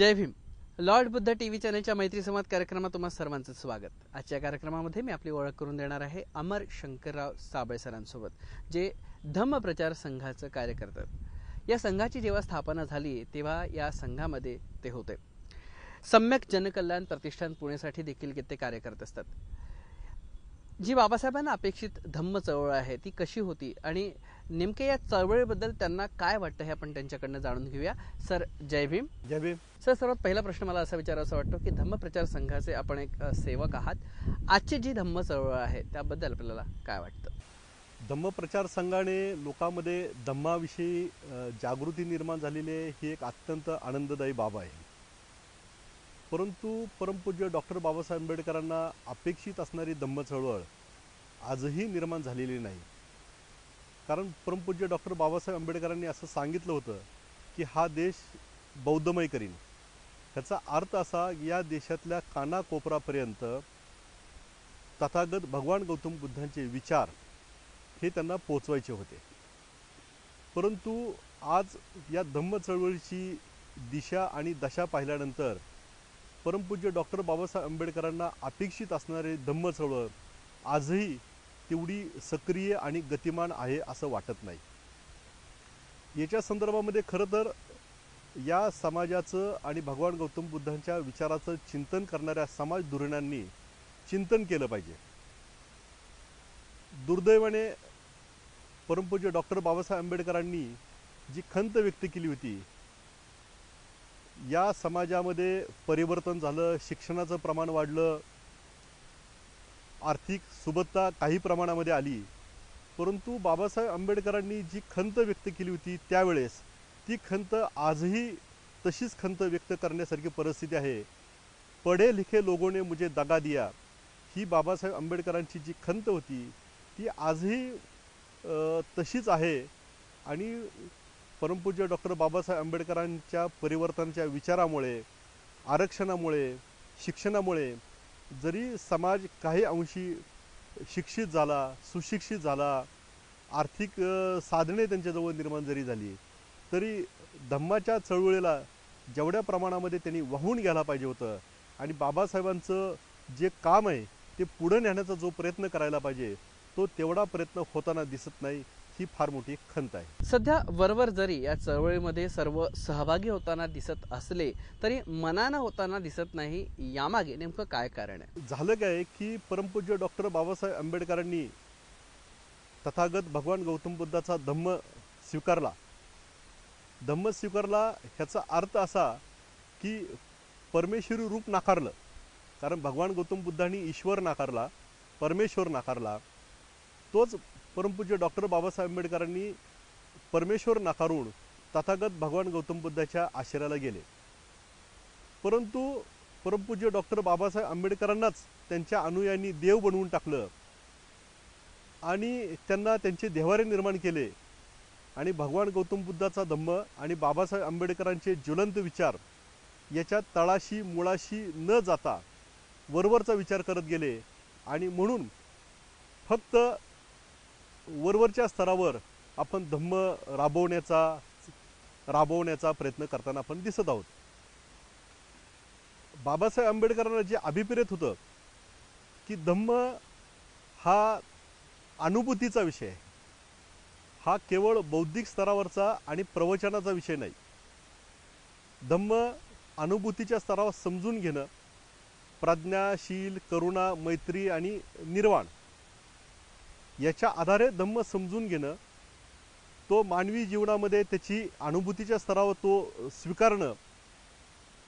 जय Bhim. Lord Buddha TV चॅनलच्या मैत्री संवाद कार्यक्रमात तुम्हा सर्वांचं स्वागत. आजच्या कार्यक्रमामध्ये मी आपली ओळख करून देणार आहे अमर शंकरराव साबळे सरांसोबत, जे धम्म प्रचार संघाचं कार्य करतात. या संघाची जेव्हा स्थापना झाली तेव्हा या संघामध्ये ते होते. सम्यक जनकल्याण प्रतिष्ठान पुणेसाठी देखील ते कार्य करत असतात. जी बाबासाहेबांना अपेक्षित धम्म चळवळ आहे ती कशी होती आणि नेमके या चळवळीबद्दल त्यांना काय वाटतं हे आपण त्यांच्याकडनं जाणून घेऊया. सर, जय भीम. जय भीम. सर, सर्वात पहिला प्रश्न मला असा विचारायचा वाटतो की धम्म प्रचार संघाचे आपण एक सेवक आहात. आजची जी धम्म चळवळ आहे त्याबद्दल आपल्याला काय वाटतं? धम्म प्रचार संघाने लोकांमध्ये धम्माविषयी जागृती निर्माण झालेली आहे, ही एक अत्यंत आनंददायी बाब आहे. परंतु परमपूज्य डॉक्टर बाबासाहेब आंबेडकरांना अपेक्षित असणारी धम्म चळवळ आजही निर्माण झालेली नाही. कारण परमपूज्य डॉक्टर बाबासाहेब आंबेडकरांनी असं सांगितलं होतं की हा देश बौद्धमय करीन. ह्याचा अर्थ असा, या देशातल्या कानाकोपरापर्यंत तथागत भगवान गौतम बुद्धांचे विचार हे त्यांना पोचवायचे होते. परंतु आज या धम्म चळवळीची दिशा आणि दशा पाहिल्यानंतर परमपूज्य डॉक्टर बाबासाहेब आंबेडकरांना अपेक्षित असणारे धम्म चळवळ आजही तेवढी सक्रिय आणि गतिमान आहे असं वाटत नाही. याच्या संदर्भामध्ये खरं तर या समाजाचं आणि भगवान गौतम बुद्धांच्या विचाराचं चिंतन करणाऱ्या समाज धोरणांनी चिंतन केलं पाहिजे. दुर्दैवाने परमपूज्य डॉक्टर बाबासाहेब आंबेडकरांनी जी खंत व्यक्त केली होती, या समाजामध्ये परिवर्तन झालं, शिक्षणाचं प्रमाण वाढलं, आर्थिक सुबत्ता काही प्रमाणामध्ये आली, परंतु बाबासाहेब आंबेडकरांनी जी खंत व्यक्त केली होती त्यावेळेस ती खंत आजही तशीच खंत व्यक्त करण्यासारखी परिस्थिती आहे. पढे लिखे लोगों ने मुझे दगा दिया, ही बाबासाहेब आंबेडकरांची जी खंत होती ती आजही तशीच आहे. आणि परमपूज्य डॉक्टर बाबासाहेब आंबेडकरांच्या परिवर्तनाच्या विचारामुळे, आरक्षणामुळे, शिक्षणामुळे जरी समाज काही अंशी शिक्षित झाला, सुशिक्षित झाला, आर्थिक साधने त्यांच्याजवळ निर्माण जरी झाली, तरी धम्माच्या चळवळीला जेवढ्या प्रमाणामध्ये त्यांनी वाहून घ्यायला पाहिजे होतं आणि बाबासाहेबांचं जे काम आहे ते पुढे नेण्याचा जो प्रयत्न करायला पाहिजे तो तेवढा प्रयत्न होताना दिसत नाही. ही फार मोठी खंत आहे. सध्या वरवर जरी या चळवळीमध्ये सर्व सहभागी होताना दिसत असले तरी मनानं होताना दिसत नाही. यामागे नेमकं काय कारण आहे? झालं काय की परमपूज्य डॉक्टर बाबासाहेब आंबेडकरांनी तथागत भगवान गौतम बुद्धाचा धम्म स्वीकारला. धम्म स्वीकारला ह्याचा अर्थ असा की परमेश्वरी रूप नाकारलं. कारण भगवान गौतम बुद्धांनी ईश्वर नाकारला, परमेश्वर नाकारला. तोच परमपूज्य डॉक्टर बाबासाहेब आंबेडकरांनी परमेश्वर नाकारून तथागत भगवान गौतम बुद्धाच्या आश्रयाला गेले. परंतु परमपूज्य डॉक्टर बाबासाहेब आंबेडकरांनाच त्यांच्या अनुयायांनी देव बनवून टाकलं आणि त्यांना त्यांचे देव्हारे निर्माण केले. आणि भगवान गौतम बुद्धाचा धम्म आणि बाबासाहेब आंबेडकरांचे ज्वलंत विचार याच्या तळाशी मुळाशी न जाता वरवरचा विचार करत गेले. आणि म्हणून फक्त वरवरच्या स्तरावर आपण धम्म राबवण्याचा प्रयत्न करताना आपण दिसत आहोत. बाबासाहेब आंबेडकरांना जे अभिप्रेत होतं की धम्म हा अनुभूतीचा विषय आहे, हा केवळ बौद्धिक स्तरावरचा आणि प्रवचनाचा विषय नाही. धम्म अनुभूतीच्या स्तरावर समजून घेणं, प्रज्ञाशील, करुणा, मैत्री आणि निर्वाण याच्या आधारे धम्म समजून घेणं, तो मानवी जीवनामध्ये त्याची अनुभूतीच्या स्तरावर तो स्वीकारणं,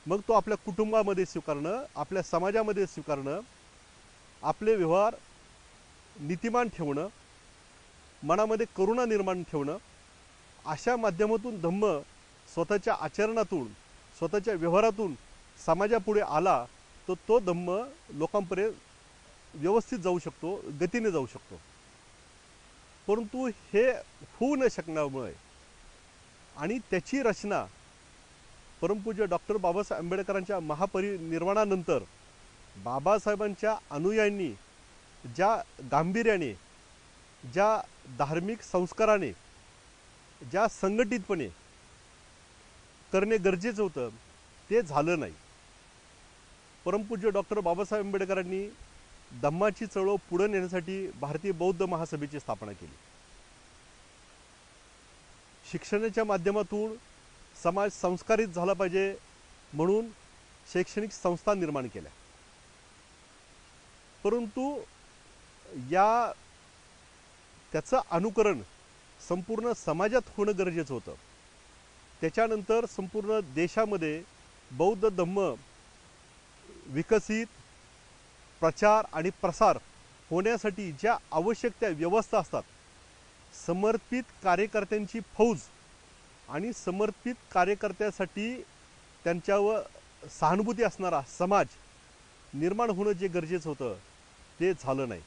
मग तो आपल्या कुटुंबामध्ये स्वीकारणं, आपल्या समाजामध्ये स्वीकारणं, आपले व्यवहार नीतिमान ठेवणं, मनामध्ये करुणा निर्माण ठेवणं, अशा माध्यमातून धम्म स्वतःच्या आचरणातून, स्वतःच्या व्यवहारातून समाजापुढे आला तर तो धम्म लोकांपर्यंत व्यवस्थित जाऊ शकतो, गतीने जाऊ शकतो. परंतु हे होऊ न शकण्यामुळे आणि त्याची रचना परमपूज्य डॉक्टर बाबासाहेब आंबेडकरांच्या महापरिनिर्वाणानंतर बाबासाहेबांच्या अनुयायांनी ज्या गांभीर्याने, ज्या धार्मिक संस्काराने, ज्या संघटितपणे करणे गरजेचं होतं ते झालं नाही. परमपूज्य डॉक्टर बाबासाहेब आंबेडकरांनी धम्माची चळवळ पुढे नेण्यासाठी भारतीय बौद्ध महासभेची स्थापना केली. शिक्षणाच्या माध्यमातून समाज संस्कारित झाला पाहिजे म्हणून शैक्षणिक संस्था निर्माण केल्या. परंतु त्याचं अनुकरण संपूर्ण समाजात होणं गरजेचं होतं. त्याच्यानंतर संपूर्ण देशामध्ये बौद्ध धम्म विकसित, प्रचार आणि प्रसार होण्यासाठी ज्या आवश्यक त्या व्यवस्था असतात, समर्पित कार्यकर्त्यांची फौज आणि समर्पित कार्यकर्त्यासाठी त्यांच्यावर सहानुभूती असणारा समाज निर्माण होणं जे गरजेचं होतं ते झालं नाही.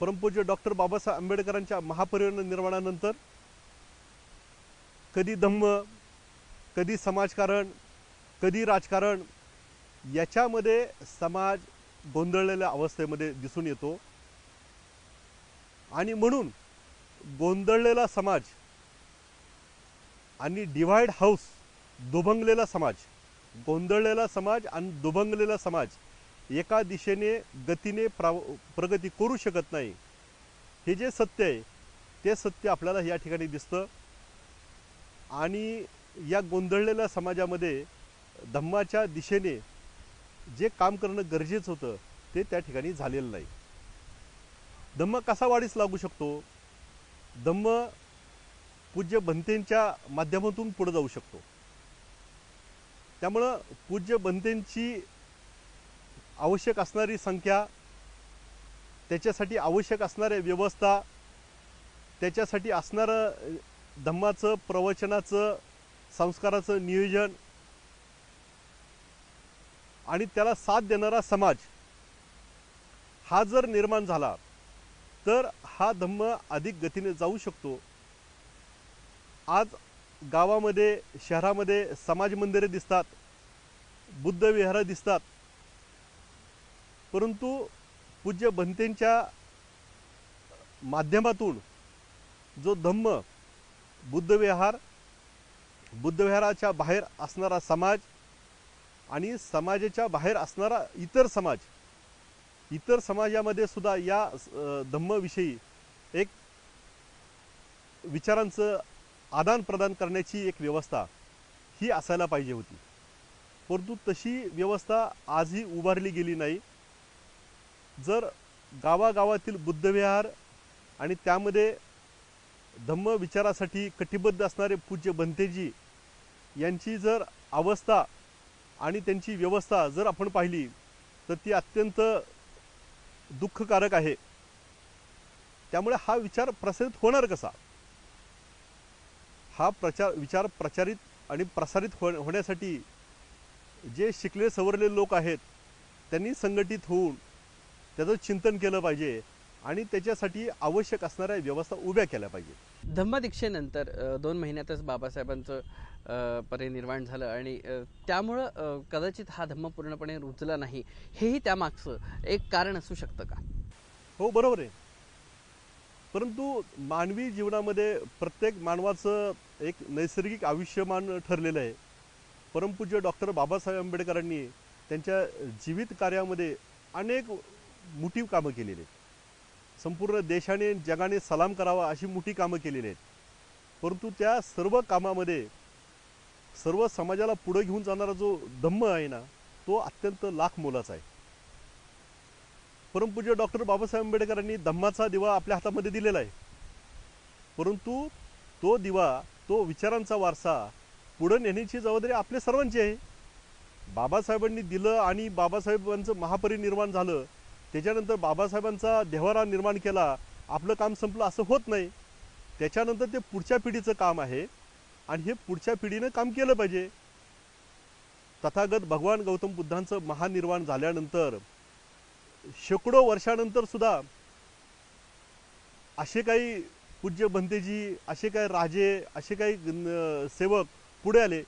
परमपूज्य डॉक्टर बाबासाहेब आंबेडकरांच्या महापरिनिर्वाणानंतर कधी धम्म, कधी समाजकारण, कधी राजकारण याच्यामध्ये समाज गोंधळलेल्या अवस्थेमध्ये दिसून येतो. आणि म्हणून गोंधळलेला समाज आणि डिवाइड हाऊस, दुभंगलेला समाज, गोंधळलेला समाज आणि दुभंगलेला समाज एका दिशेने गतीने प्रगती करू शकत नाही. हे जे सत्य आहे ते सत्य आपल्याला या ठिकाणी दिसतं. आणि या गोंधळलेल्या समाजामध्ये धम्माच्या दिशेने जे काम करणं गरजेचं होतं ते त्या ठिकाणी झालेलं नाही. धम्म कसा वाढीस लागू शकतो? धम्म पूज्य भंतेंच्या माध्यमातून पुढे जाऊ शकतो. त्यामुळं पूज्य भंतेंची आवश्यक असणारी संख्या, त्याच्यासाठी आवश्यक असणाऱ्या व्यवस्था, त्याच्यासाठी असणारं धम्माचं, प्रवचनाचं, संस्काराचं नियोजन आणि त्याला साथ देणारा समाज हा जर निर्माण झाला तर हा धम्म अधिक गतीने जाऊ शकतो. आज गावामध्ये, शहरामध्ये समाज मंदिरे दिसतात, बुद्ध विहार दिसतात, परंतु पूज्य भंतेंच्या माध्यमातून जो धम्म, बुद्धविहाराच्या बाहेर असणारा समाज आणि समाजाच्या बाहेर असणारा इतर समाजामध्ये सुद्धा या धम्मविषयी एक विचारांचं आदान प्रदान करण्याची एक व्यवस्था ही असायला पाहिजे होती. परंतु तशी व्यवस्था आजही उभारली गेली नाही. जर गावागावातील बुद्धविहार आणि त्यामध्ये धम्म विचारासाठी कटिबद्ध असणारे पूज्य भंतेजी यांची जर अवस्था आणि त्यांची व्यवस्था जर आपण पाहिली तर ती अत्यंत दुःखकारक आहे. त्यामुळे हा विचार प्रसारित होणार कसा? हा विचार प्रचारित आणि प्रसारित होण्यासाठी जे शिकले सवरलेले लोक आहेत त्यांनी संघटित होऊन त्याचं चिंतन केलं पाहिजे आणि त्याच्यासाठी आवश्यक असणाऱ्या व्यवस्था उभ्या केल्या पाहिजे. धम्मदीक्षेनंतर 2 महिन्यातच बाबासाहेबांचं परिनिर्वाण झालं आणि त्यामुळं कदाचित हा धम्म पूर्णपणे रुजला नाही, हेही त्यामागचं एक कारण असू शकतं का? हो, बरोबर आहे. परंतु मानवी जीवनामध्ये प्रत्येक मानवाचं एक नैसर्गिक आयुष्यमान ठरलेलं आहे. परमपूज्य डॉक्टर बाबासाहेब आंबेडकरांनी त्यांच्या जीवित कार्यामध्ये अनेक मोठी कामं केलेली आहेत. संपूर्ण देशाने, जगाने सलाम करावा अशी मोठी कामं केलेली आहेत. परंतु त्या सर्व कामामध्ये सर्व समाजाला पुढे घेऊन जाणारा जो धम्म आहे ना, तो अत्यंत लाख मोलाचा आहे. परमपूज्य डॉक्टर बाबासाहेब आंबेडकरांनी धम्माचा दिवा आपल्या हातामध्ये दिलेला आहे. परंतु तो दिवा, तो विचारांचा वारसा पुढे नेण्याची जबाबदारी आपल्या सर्वांची आहे. बाबासाहेबांनी दिलं आणि बाबासाहेबांचं महापरिनिर्वाण झालं, त्याच्यानंतर बाबासाहेबांचा देव्हारा निर्माण केला, आपलं काम संपलं असं होत नाही. त्याच्यानंतर ते पुढच्या पिढीचं काम आहे आणि हे पुढच्या पिढीनं काम केलं पाहिजे. तथागत भगवान गौतम बुद्धांचं महानिर्वाण झाल्यानंतर शेकडो वर्षानंतर सुद्धा असे काही पूज्य भंतेजी, असे काही राजे, असे काही सेवक पुढे आले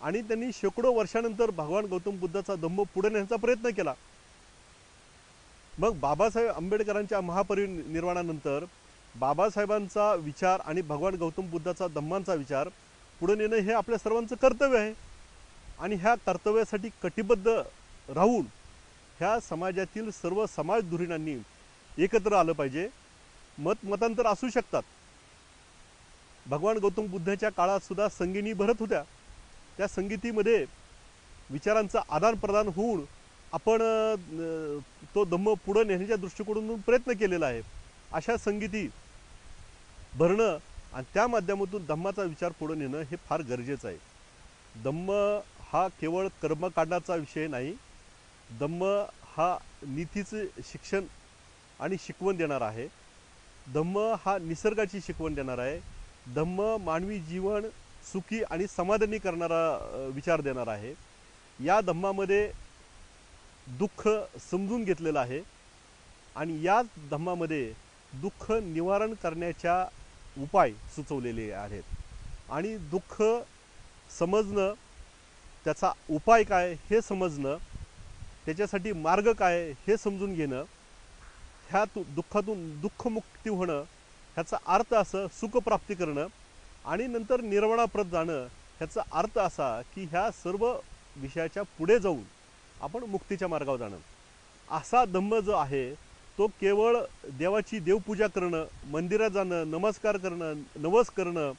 आणि त्यांनी शेकडो वर्षानंतर भगवान गौतम बुद्धाचा धम्म पुढे नेण्याचा प्रयत्न केला. मग बाबासाहेब आंबेडकरांच्या महापरिनिर्वाणानंतर बाबासाहेबांचा विचार आणि भगवान गौतम बुद्धाचा धम्मांचा विचार पुढे नेणं हे आपल्या सर्वांचं कर्तव्य आहे. आणि ह्या कर्तव्यासाठी कटिबद्ध राहून ह्या समाजातील सर्व समाज धुरीणांनी एकत्र आलं पाहिजे. मतांतर असू शकतात. भगवान गौतम बुद्धाच्या काळात सुद्धा संगिनी भरत होत्या. त्या संगीतीमध्ये विचारांचं आदान प्रदान होऊन आपण तो धम्म पुढे नेण्याच्या दृष्टिकोनातून प्रयत्न केलेला आहे. अशा संगीती भरणं आणि त्या माध्यमातून धम्माचा विचार पुढे नेणं हे फार गरजेचं आहे. धम्म हा केवळ कर्मकांडाचा विषय नाही. धम्म हा नीतीचे शिक्षण आणि शिकवण देणार आहे. धम्म हा निसर्गाची शिकवण देणार आहे. धम्म मानवी जीवन सुखी आणि समाधानी करणारा विचार देणार आहे. या धम्मामध्ये दुःख समजून घेतलेलं आहे आणि याच धम्मामध्ये दुःख निवारण करण्याच्या उपाय सुचवलेले आहेत. आणि दुःख समजणं, त्याचा उपाय काय हे समजणं, त्याच्यासाठी मार्ग काय हे समजून घेणं, ह्या दुःखातून दुःखमुक्ती होणं, ह्याचा अर्थ असं सुखप्राप्ती करणं आणि नंतर निर्वाणाप्रत जाणं. ह्याचा अर्थ असा की ह्या सर्व विषयाच्या पुढे जाऊन आपण मुक्तीच्या मार्गावर जाणं. असा धम्म जो आहे तो केवळ देवाची देवपूजा करणं, मंदिरात जाणं, नमस्कार करणं, नवस करणं,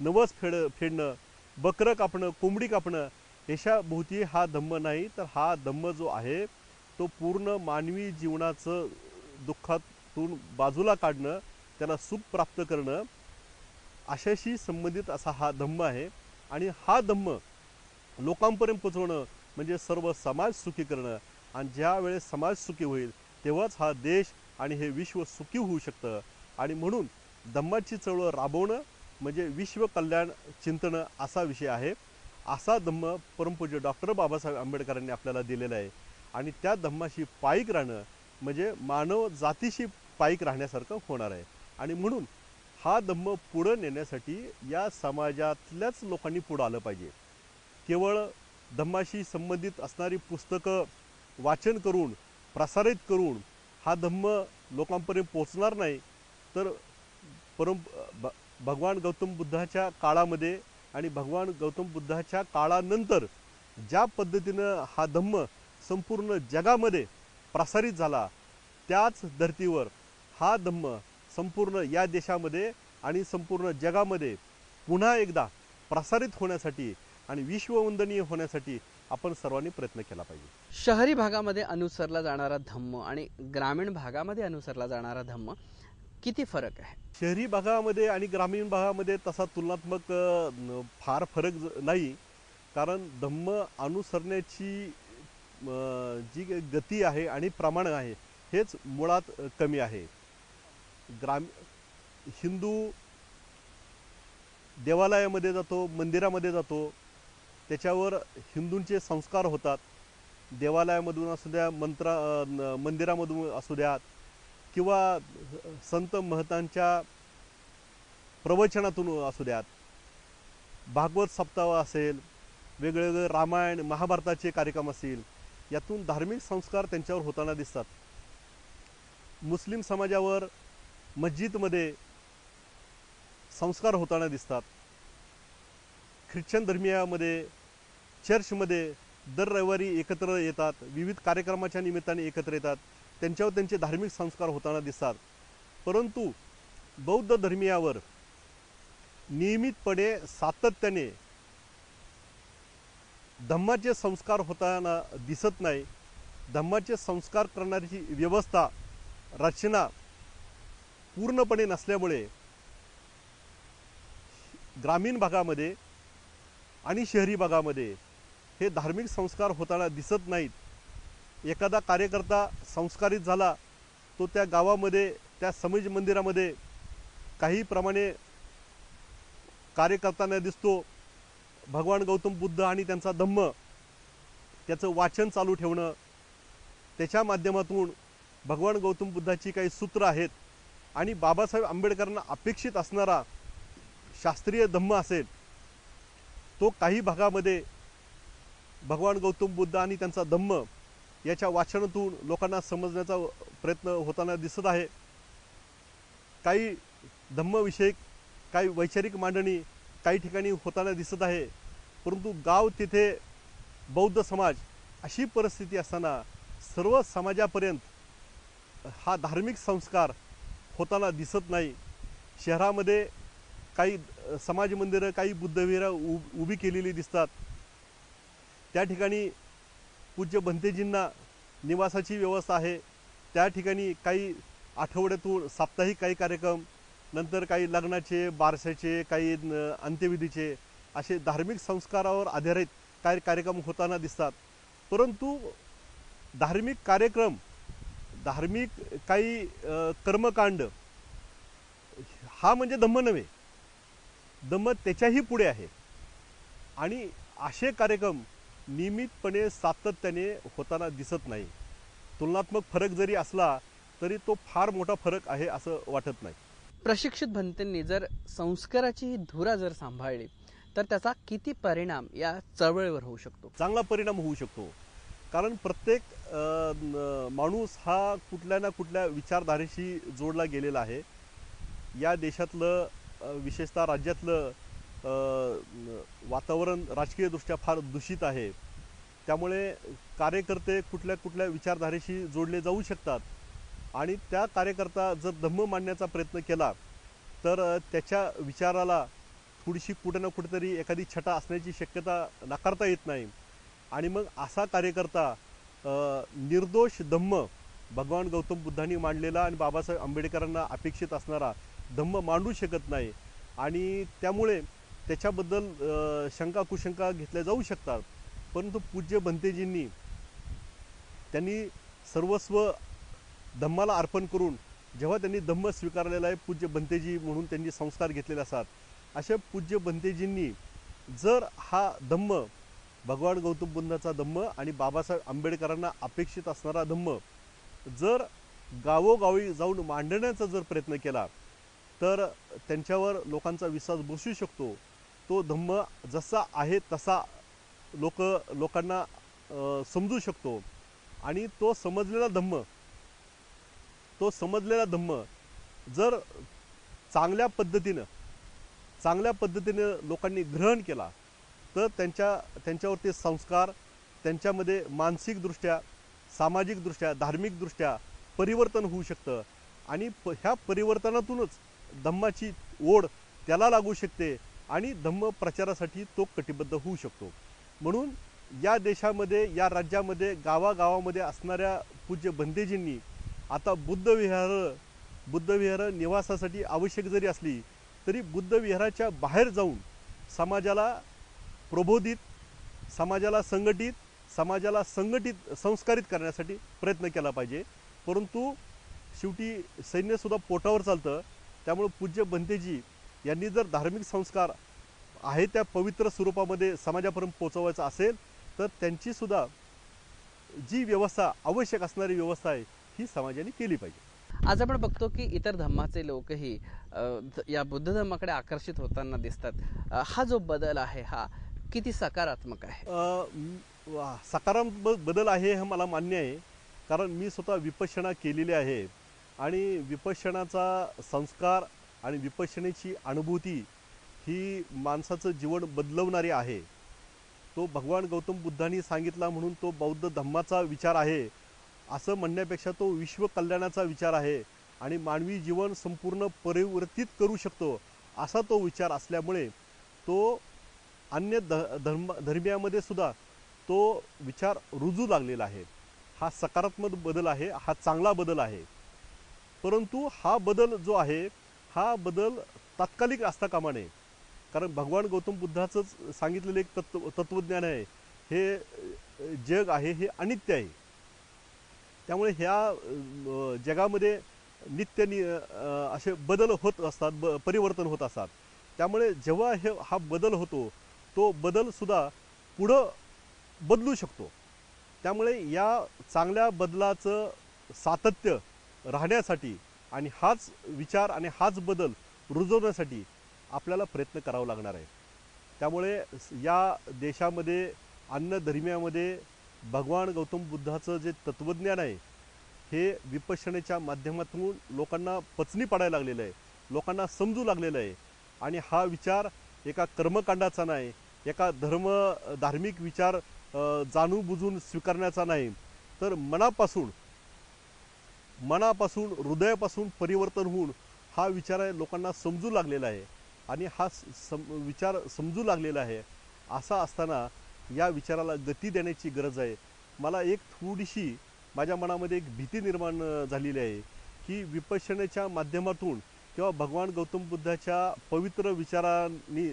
नवस फेडणं, बकरं कापणं, कोंबडी कापणं याच्या भोवती हा धम्म नाही. तर हा धम्म जो आहे तो पूर्ण मानवी जीवनाचं दुःखातून बाजूला काढणं, त्याला सुख प्राप्त करणं अशाशी संबंधित असा हा धम्म आहे. आणि हा धम्म लोकांपर्यंत पोचवणं म्हणजे सर्व समाज सुखी करणं. आणि ज्या वेळेस समाज सुखी होईल तेव्हाच हा देश आणि हे विश्व सुखी होऊ शकतं. आणि म्हणून धम्माची चळवळ राबवणं म्हणजे विश्व कल्याण चिंतन असा विषय आहे. असा धम्म परमपूज्य डॉक्टर बाबासाहेब आंबेडकरांनी आपल्याला दिलेला आहे. आणि त्या धम्माशी पाईक राहणं म्हणजे मानव जातीशी पाईक राहण्यासारखं होणार आहे. आणि म्हणून हा धम्म पुढं नेण्यासाठी या समाजातल्याच लोकांनी पुढं आलं पाहिजे. केवळ धम्माशी संबंधित असणारी पुस्तकं वाचन करून प्रसारित करून हा धम्म लोकांपर्यंत पोचणार नाही. तर भगवान गौतम बुद्धाच्या काळामध्ये आणि भगवान गौतम बुद्धाच्या काळानंतर ज्या पद्धतीनं हा धम्म संपूर्ण जगामध्ये प्रसारित झाला त्याच धर्तीवर हा धम्म संपूर्ण या देशामध्ये आणि संपूर्ण जगामध्ये पुन्हा एकदा प्रसारित होण्यासाठी आणि विश्ववंदनीय होण्यासाठी आपण सर्वांनी प्रयत्न केला पाहिजे. शहरी भागामध्ये अनुसरला जाणारा धम्म आणि ग्रामीण भागामध्ये अनुसरला जाणारा धम्म किती फरक आहे? शहरी भागामध्ये आणि ग्रामीण भागामध्ये तसा तुलनात्मक फार फरक नाही. कारण धम्म अनुसरण्याची जी गती आहे आणि प्रमाण आहे हेच मुळात कमी आहे. हिंदू देवालयामध्ये जातो, मंदिरामध्ये जातो, त्याच्यावर हिंदूंचे संस्कार होतात. देवालयामधून असू द्या, मंदिरामधून असू द्यात किंवा संत महतांच्या प्रवचनातून असू द्यात, भागवत सप्ताह असेल, वेगवेगळे रामायण महाभारताचे कार्यक्रम असतील, यातून धार्मिक संस्कार त्यांच्यावर होताना दिसतात. मुस्लिम समाजावर मस्जिदमध्ये संस्कार होताना दिसतात. ख्रिश्चन धर्मियामध्ये चर्चमध्ये दर रविवारी एकत्र येतात, विविध कार्यक्रमाच्या निमित्ताने एकत्र येतात, त्यांच्यावर त्यांचे धार्मिक संस्कार होताना दिसतात. परंतु बौद्ध धर्मियावर नियमितपणे सातत्याने धम्माचे संस्कार होताना दिसत नाही. धम्माचे संस्कार करण्याची व्यवस्था रचना पूर्णपणे नसल्यामुळे ग्रामीण भागामध्ये आणि शहरी भागामध्ये हे धार्मिक संस्कार होताना दिसत नाहीत. एखादा कार्यकर्ता संस्कारित झाला तो त्या गावामध्ये त्या समाज मंदिरामध्ये काही प्रमाणे कार्य करताना दिसतो. भगवान गौतम बुद्ध आणि त्यांचा धम्म त्याचं वाचन चालू ठेवणं, त्याच्या माध्यमातून भगवान गौतम बुद्धाची काही सूत्र आहेत आणि बाबासाहेब आंबेडकरांना अपेक्षित असणारा शास्त्रीय धम्म असेल तो काही भागामध्ये भगवान गौतम बुद्ध आणि त्यांचा धम्म याच्या वाचनातून लोकांना समजण्याचा प्रयत्न होताना दिसत आहे. काही धम्मविषयक काही वैचारिक मांडणी काही ठिकाणी होताना दिसत आहे. परंतु गाव तिथे बौद्ध समाज अशी परिस्थिती असताना सर्व समाजापर्यंत हा धार्मिक संस्कार होताना दिसत नाही. शहरामध्ये काही समाज मंदिरं, काही बुद्धविहारं उभी केलेली दिसतात. त्या ठिकाणी पूज्य भंतेजींना निवासाची व्यवस्था आहे. त्या ठिकाणी काही आठवड्यातून साप्ताहिक काही कार्यक्रम, नंतर काही लग्नाचे, बारशाचे, काही अंत्यविधीचे असे धार्मिक संस्कारावर आधारित काही कार्यक्रम होताना दिसतात. परंतु धार्मिक कार्यक्रम, धार्मिक काही कर्मकांड हा म्हणजे धम्म नव्हे. धम्म त्याच्याही पुढे आहे. आणि असे कार्यक्रम नियमितपणे सातत्याने होताना दिसत नाही. तुलनात्मक फरक जरी असला तरी तो फार मोठा फरक आहे असं वाटत नाही. प्रशिक्षित भंतेंनी जर संस्काराची ही धुरा जर सांभाळली तर त्याचा किती परिणाम या चळवळीवर होऊ शकतो? चांगला परिणाम होऊ शकतो. कारण प्रत्येक माणूस हा कुठल्या ना कुठल्या विचारधारेशी जोडला गेलेला आहे. या देशातलं विशेषतः राज्यातलं वातावरण राजकीयदृष्ट्या फार दूषित आहे. त्यामुळे कार्यकर्ते कुठल्या कुठल्या विचारधारेशी जोडले जाऊ शकतात. आणि त्या कार्यकर्ता जर धम्म मांडण्याचा प्रयत्न केला तर त्याच्या विचाराला थोडीशी कुठे ना कुठेतरी एखादी छटा असण्याची शक्यता नाकारता येत नाही. आणि मग असा कार्यकर्ता निर्दोष धम्म, भगवान गौतम बुद्धांनी मांडलेला आणि बाबासाहेब आंबेडकरांना अपेक्षित असणारा धम्म मांडू शकत नाही. आणि त्यामुळे त्याच्याबद्दल शंका कुशंका घेतल्या जाऊ शकतात. परंतु पूज्य भंतेजींनी त्यांनी सर्वस्व धम्माला अर्पण करून जेव्हा त्यांनी धम्म स्वीकारलेला आहे, पूज्य भंतेजी म्हणून त्यांनी संस्कार घेतलेले असतात. अशा पूज्य भंतेजींनी जर हा धम्म, भगवान गौतम बुद्धाचा धम्म आणि बाबासाहेब आंबेडकरांना अपेक्षित असणारा धम्म जर गावोगावी जाऊन मांडण्याचा जर प्रयत्न केला तर त्यांच्यावर लोकांचा विश्वास बसू शकतो. तो धम्म जसा आहे तसा लोकांना समजू शकतो. आणि तो समजलेला धम्म जर चांगल्या पद्धतीनं लोकांनी ग्रहण केला तर त्यांच्यावरती संस्कार, त्यांच्यामध्ये मानसिकदृष्ट्या, सामाजिकदृष्ट्या, धार्मिकदृष्ट्या परिवर्तन होऊ शकतं. आणि ह्या परिवर्तनातूनच धम्माची ओढ त्याला लागू शकते आणि धम्म प्रचारासाठी तो कटिबद्ध होऊ शकतो. म्हणून या देशामध्ये, या राज्यामध्ये गावागावामध्ये असणाऱ्या पूज्य भंतेजींनी आता बुद्धविहार निवासासाठी आवश्यक जरी असली तरी बुद्धविहाराच्या बाहेर जाऊन समाजाला प्रबोधित, समाजाला संस्कारित करण्यासाठी प्रयत्न केला पाहिजे. परंतु शेवटी सैन्यसुद्धा पोटावर चालतं. त्यामुळे पूज्य भंतेजी यांनी जर धार्मिक संस्कार आहे त्या पवित्र स्वरूपामध्ये समाजापर्यंत पोहोचवायचा असेल तर त्यांचीसुद्धा जी व्यवस्था, आवश्यक असणारी व्यवस्था आहे, ही समाजाने केली पाहिजे. आज आपण बघतो की इतर धर्माचे लोकही या बुद्ध धर्माकडे आकर्षित होताना दिसतात. हा जो बदल आहे हा किती सकारात्मक आहे? सकारात्मक बदल आहे हे मला मान्य आहे. कारण मी स्वतः विपश्यना केलेली आहे आणि विपश्यनाचा संस्कार आणि विपश्यनेची अनुभूती ही माणसाचं जीवन बदलवणारी आहे. तो भगवान गौतम बुद्धांनी सांगितला म्हणून तो बौद्ध धम्माचा विचार आहे असं म्हणण्यापेक्षा तो विश्व कल्याणाचा विचार आहे आणि मानवी जीवन संपूर्ण परिवर्तित करू शकतो असा तो विचार असल्यामुळे तो अन्य धर्मियामध्ये सुद्धा तो विचार रुजू लागलेला आहे. हा सकारात्मक बदल आहे, हा चांगला बदल आहे. परंतु हा बदल जो आहे हा बदल तात्कालिक असता कामा नये. कारण भगवान गौतम बुद्धाचंच सांगितलेलं एक तत्वज्ञान आहे, हे जग आहे हे अनित्य आहे. त्यामुळे ह्या जगामध्ये नित्य असे बदल होत असतात, परिवर्तन होत असतात. त्यामुळे जेव्हा हा बदल होतो तो बदलसुद्धा पुढं बदलू शकतो. त्यामुळे या चांगल्या बदलाचं सातत्य राहण्यासाठी आणि हाच विचार आणि हाच बदल रुजवण्यासाठी आपल्याला प्रयत्न करावा लागणार आहे. त्यामुळे या देशामध्ये अन्य धर्मियामध्ये भगवान गौतम बुद्धाचं जे तत्त्वज्ञान आहे हे विपश्यनेच्या माध्यमातून लोकांना पचनी पडायला लागलेलं आहे, लोकांना समजू लागलेलं आहे. आणि हा विचार एका कर्मकांडाचा नाही, एका धार्मिक विचार जाणून बुजून स्वीकारण्याचा नाही, तर मनापासून हृदयापासून परिवर्तन होऊन हा विचार आहे लोकांना समजू लागलेला आहे. आणि हा विचार समजू लागलेला आहे. असा असताना या विचाराला गती देण्याची गरज आहे. मला एक थोडीशी माझ्या मनामध्ये एक भीती निर्माण झालेली आहे की विपश्यनेच्या माध्यमातून किंवा भगवान गौतम बुद्धाच्या पवित्र विचारांनी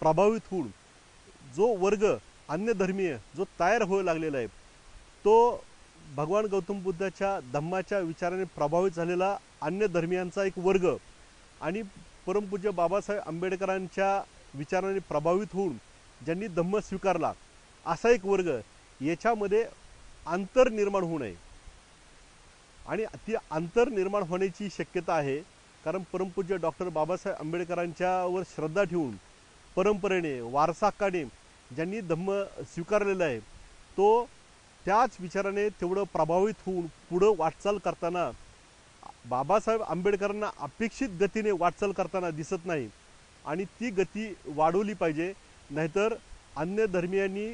प्रभावित होऊन जो वर्ग अन्यधर्मीय जो तयार होऊ लागलेला आहे, तो भगवान गौतम बुद्धाच्या धम्माच्या विचाराने प्रभावित झालेला अन्य धर्मियांचा एक वर्ग आणि परमपूज्य बाबासाहेब आंबेडकरांच्या विचाराने प्रभावित होऊन ज्यांनी धम्म स्वीकारला असा एक वर्ग, याच्यामध्ये अंतर निर्माण होऊ नये. आणि ती अंतर निर्माण होण्याची शक्यता आहे. कारण परमपूज्य डॉक्टर बाबासाहेब आंबेडकरांच्यावर श्रद्धा ठेवून परंपरेने वारसाकाने ज्यांनी धम्म स्वीकारलेला आहे, तो त्याच विचाराने तेवढं प्रभावित होऊन पुढं वाटचाल करताना बाबासाहेब आंबेडकरांना अपेक्षित गतीने वाटचाल करताना दिसत नाही. आणि ती गती वाढवली पाहिजे. नाहीतर अन्य धर्मियांनी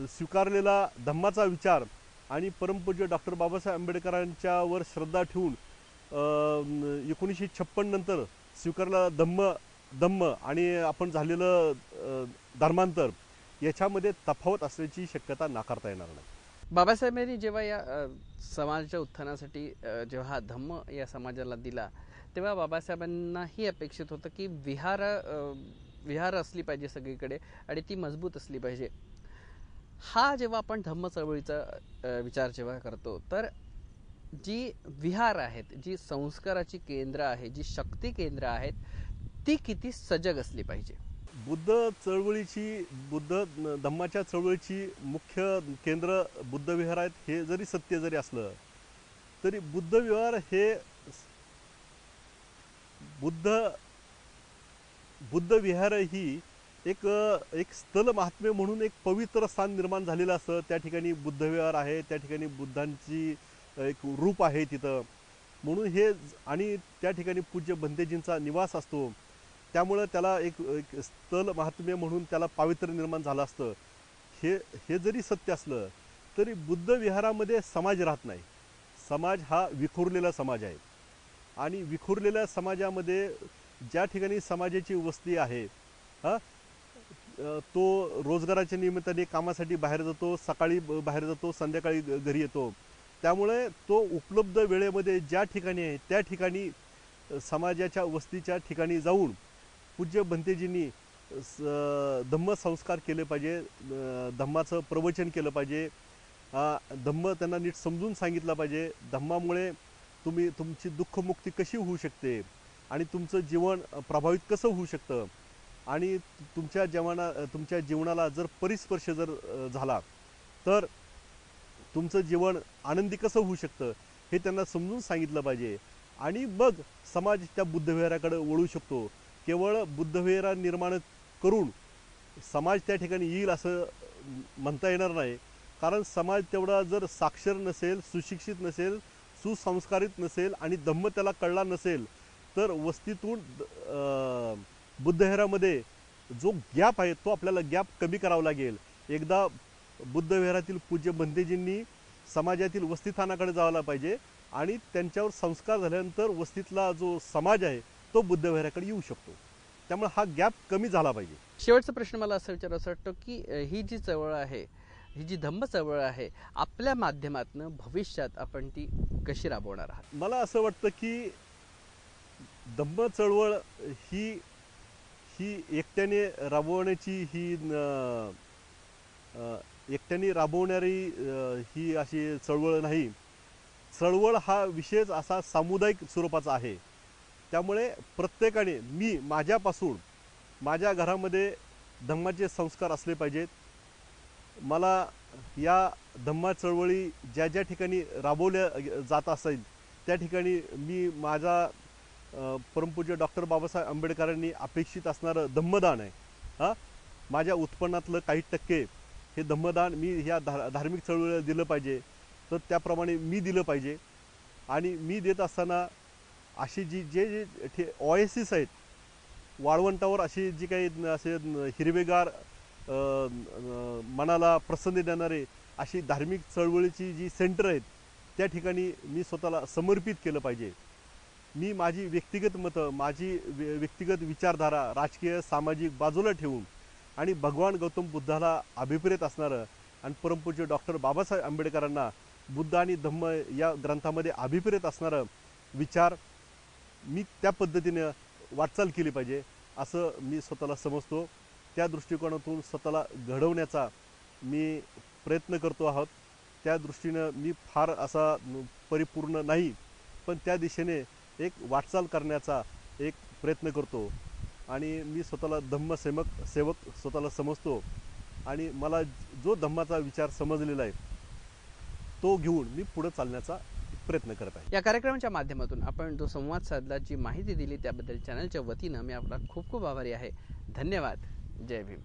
स्वीकारलेला धम्माचा विचार आणि परमपूज्य डॉक्टर बाबासाहेब आंबेडकरांच्यावर श्रद्धा ठेवून 1956 नंतर स्वीकारलेला धम्म आणि आपण झालेलं धर्मांतर याच्यामध्ये तफावत असण्याची शक्यता नाकारता येणार नाही. बाबासाहेबांनी जेव्हा या समाजाच्या उत्थानासाठी जेव्हा हा धम्म या समाजाला दिला, तेव्हा बाबासाहेबांनाही अपेक्षित होतं की विहार असली पाहिजे सगळीकडे आणि ती मजबूत असली पाहिजे. हा जेव्हा आपण धम्म चळवळीचा विचार जेव्हा करतो, तर जी विहार आहेत, जी संस्काराची केंद्र आहे, जी शक्ती केंद्र आहेत, ती किती सजग असली पाहिजे. बुद्ध धम्माच्या चळवळीची मुख्य केंद्र बुद्ध विहार आहेत. हे जरी सत्य जरी असलं तरी बुद्ध विहार हे बुद्ध विहार ही एक स्थल महात्म्य म्हणून एक पवित्र स्थान निर्माण झालेलं असतं. त्या ठिकाणी बुद्ध विहार आहे, त्या ठिकाणी बुद्धांची एक रूप आहे तिथं म्हणून हे, आणि त्या ठिकाणी पूज्य बंतेजींचा निवास असतो. त्यामुळे त्याला एक स्थल महात्म्य म्हणून त्याला पावित्र्य निर्माण झालं असतं. हे जरी सत्य असलं तरी बुद्ध विहारामध्ये समाज राहत नाही. समाज हा विखुरलेला समाज आहे. आणि विखुरलेल्या समाजामध्ये ज्या ठिकाणी समाजाची वस्ती आहे, तो रोजगाराच्या निमित्ताने कामासाठी बाहेर जातो, सकाळी बाहेर जातो, संध्याकाळी घरी येतो. त्यामुळे तो उपलब्ध वेळेमध्ये ज्या ठिकाणी आहे त्या ठिकाणी समाजाच्या वस्तीच्या ठिकाणी जाऊन पूज्य बंतेजींनी धम्म संस्कार केले पाहिजे, धम्माचं प्रवचन केलं पाहिजे, धम्म त्यांना नीट समजून सांगितलं पाहिजे. धम्मामुळे तुमची दुःखमुक्ती कशी होऊ शकते आणि तुमचं जीवन प्रभावित कसं होऊ शकतं आणि तुमच्या जीवनाला जर परिस्पर्श जर झाला तर तुमचं जीवन आनंदी कसं होऊ शकतं हे त्यांना समजून सांगितलं पाहिजे. आणि मग समाज त्या बुद्धविहाराकडे वळू शकतो. केवळ बुद्धविहार निर्माण करून समाज त्या ठिकाणी येईल असं म्हणता येणार नाही. कारण समाज तेवढा जर साक्षर नसेल, सुशिक्षित नसेल, सुसंस्कारित नसेल आणि धम्म त्याला कळला नसेल तर वस्तीतून बुद्धविहारामध्ये जो गॅप आहे तो आपल्याला गॅप कमी करावा लागेल. एकदा बुद्धविहारातील पूज्य बंतेजींनी समाजातील वस्तीस्थानाकडे जायला पाहिजे आणि त्यांच्यावर संस्कार झाल्यानंतर वस्तीतला जो समाज आहे तो बुद्धविहाराकडे येऊ शकतो. त्यामुळे हा गॅप कमी झाला पाहिजे. शेवटचा प्रश्न मला असं विचारायचं वाटतं की ही जी चळवळ आहे, ही जी धम्म चळवळ आहे, आपल्या माध्यमातून भविष्यात आपण ती कशी राबवणार आहात? मला असं वाटतं की धम्म चळवळ ही एकट्याने राबवणारी ही अशी चळवळ नाही. चळवळ हा विषयच असा सामुदायिक स्वरूपाचा आहे. त्यामुळे प्रत्येकाने, मी माझ्यापासून माझ्या घरामध्ये धम्माचे संस्कार असले पाहिजेत. मला या धम्मा चळवळी ज्या ज्या ठिकाणी राबवल्या जात असेल त्या ठिकाणी मी माझा परमपूज्य डॉक्टर बाबासाहेब आंबेडकरांनी अपेक्षित असणारं धम्मदान आहे, माझ्या उत्पन्नातलं काही टक्के हे धम्मदान मी ह्या धार्मिक चळवळीला दिलं पाहिजे. तर त्याप्रमाणे मी दिलं पाहिजे. आणि मी देत असताना अशी जे ओएसिस आहेत वाळवंटावर, अशी जी काही असे हिरवेगार मनाला प्रसन्न देणारे अशी धार्मिक चळवळीची जी सेंटर आहेत त्या ठिकाणी मी स्वतःला समर्पित केलं पाहिजे. मी माझी व्यक्तिगत मतं, माझी व्यक्तिगत विचारधारा, राजकीय सामाजिक बाजूला ठेवून आणि भगवान गौतम बुद्धाला अभिप्रेत असणारं आणि परमपूज्य डॉक्टर बाबासाहेब आंबेडकरांना बुद्ध आणि धम्म या ग्रंथामध्ये अभिप्रेत असणारं विचार मी त्या पद्धतीने वाटचाल केली पाहिजे असं मी स्वतःला समजतो. त्या दृष्टिकोनातून स्वतःला घडवण्याचा मी प्रयत्न करतो आहोत. त्या दृष्टीनं मी फार असा परिपूर्ण नाही, पण त्या दिशेने एक वाटचाल करण्याचा एक प्रयत्न करतो आणि मी स्वतःला सेवक स्वतःला समजतो आणि मला जो धम्माचा विचार समजलेला आहे तो घेऊन मी पुढे चालण्याचा प्रयत्न करत आहे. या कार्यक्रमाच्या माध्यमातून आपण जो संवाद साधला, जी माहिती दिली त्याबद्दल चॅनलच्या वतीनं मी आपला खूप खूप आभारी आहे. धन्यवाद. जय भीम.